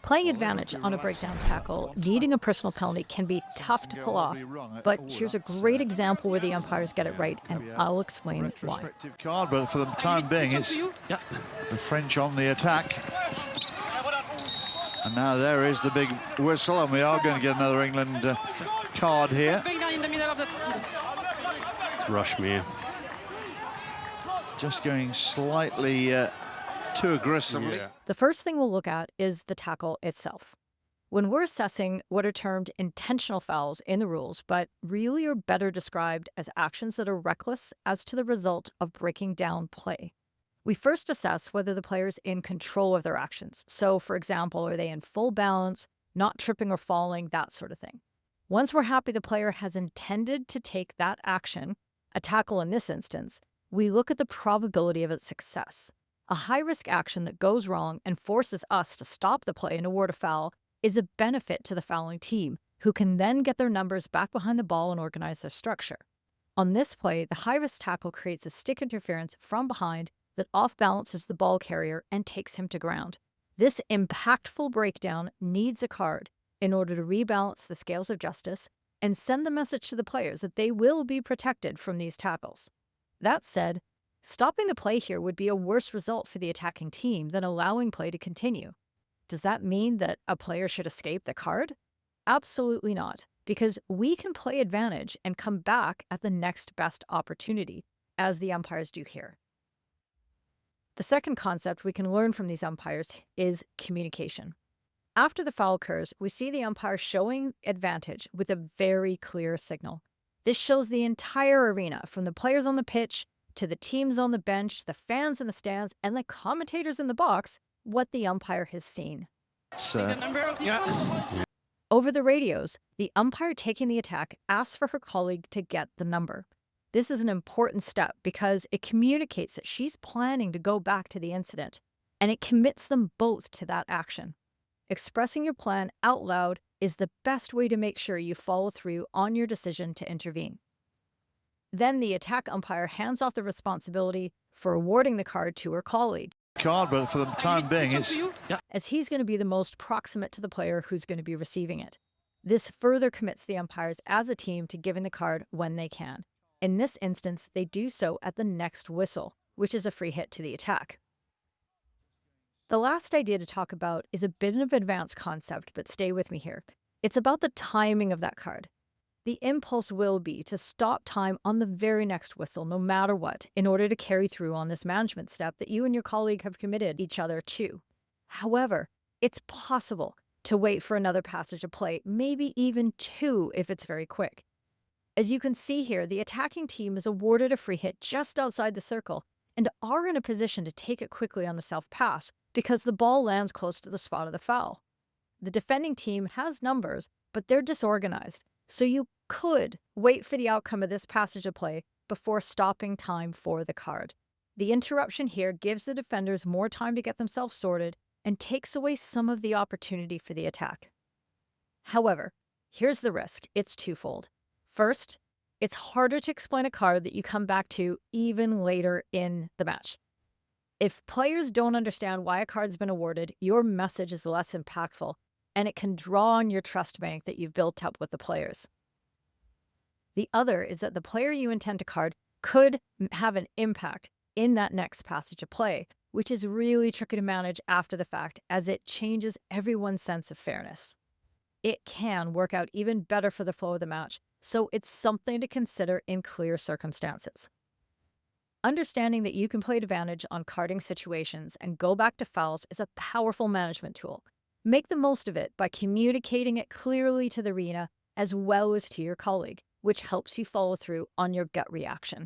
Playing advantage on a breakdown tackle, needing a personal penalty can be tough to pull off, but here's a great example where the umpires get it right, and I'll explain why. Retrospective card, but for the time being, it's the French on the attack. And now there is the big whistle, and we are going to get another England card here. It's Rushmere. Just going slightly too aggressively. Yeah. The first thing we'll look at is the tackle itself. When we're assessing what are termed intentional fouls in the rules, but really are better described as actions that are reckless as to the result of breaking down play, we first assess whether the player is in control of their actions. So, for example, are they in full balance, not tripping or falling, that sort of thing. Once we're happy the player has intended to take that action, a tackle in this instance, we look at the probability of its success. A high-risk action that goes wrong and forces us to stop the play and award a foul is a benefit to the fouling team, who can then get their numbers back behind the ball and organize their structure. On this play, the high-risk tackle creates a stick interference from behind that off-balances the ball carrier and takes him to ground. This impactful breakdown needs a card in order to rebalance the scales of justice and send the message to the players that they will be protected from these tackles. That said, stopping the play here would be a worse result for the attacking team than allowing play to continue. Does that mean that a player should escape the card? Absolutely not, because we can play advantage and come back at the next best opportunity, as the umpires do here. The second concept we can learn from these umpires is communication. After the foul occurs, we see the umpire showing advantage with a very clear signal. This shows the entire arena, from the players on the pitch to the teams on the bench, the fans in the stands, and the commentators in the box, what the umpire has seen. Over the radios, the umpire taking the attack asks for her colleague to get the number. This is an important step because it communicates that she's planning to go back to the incident, and it commits them both to that action. Expressing your plan out loud is the best way to make sure you follow through on your decision to intervene. Then the attack umpire hands off the responsibility for awarding the card to her colleague, Card, but for the time being, it's as he's going to be the most proximate to the player who's going to be receiving it. This further commits the umpires as a team to giving the card when they can. In this instance, they do so at the next whistle, which is a free hit to the attack. The last idea to talk about is a bit of an advanced concept, but stay with me here. It's about the timing of that card. The impulse will be to stop time on the very next whistle, no matter what, in order to carry through on this management step that you and your colleague have committed each other to. However, it's possible to wait for another passage of play, maybe even two if it's very quick. As you can see here, the attacking team is awarded a free hit just outside the circle and are in a position to take it quickly on the self-pass because the ball lands close to the spot of the foul. The defending team has numbers, but they're disorganized, so you could wait for the outcome of this passage of play before stopping time for the card. The interruption here gives the defenders more time to get themselves sorted and takes away some of the opportunity for the attack. However, here's the risk. It's twofold. First, it's harder to explain a card that you come back to even later in the match. If players don't understand why a card's been awarded, your message is less impactful, and it can draw on your trust bank that you've built up with the players. The other is that the player you intend to card could have an impact in that next passage of play, which is really tricky to manage after the fact as it changes everyone's sense of fairness. It can work out even better for the flow of the match, so it's something to consider in clear circumstances. Understanding that you can play advantage on carding situations and go back to fouls is a powerful management tool. Make the most of it by communicating it clearly to the arena as well as to your colleague, which helps you follow through on your gut reaction.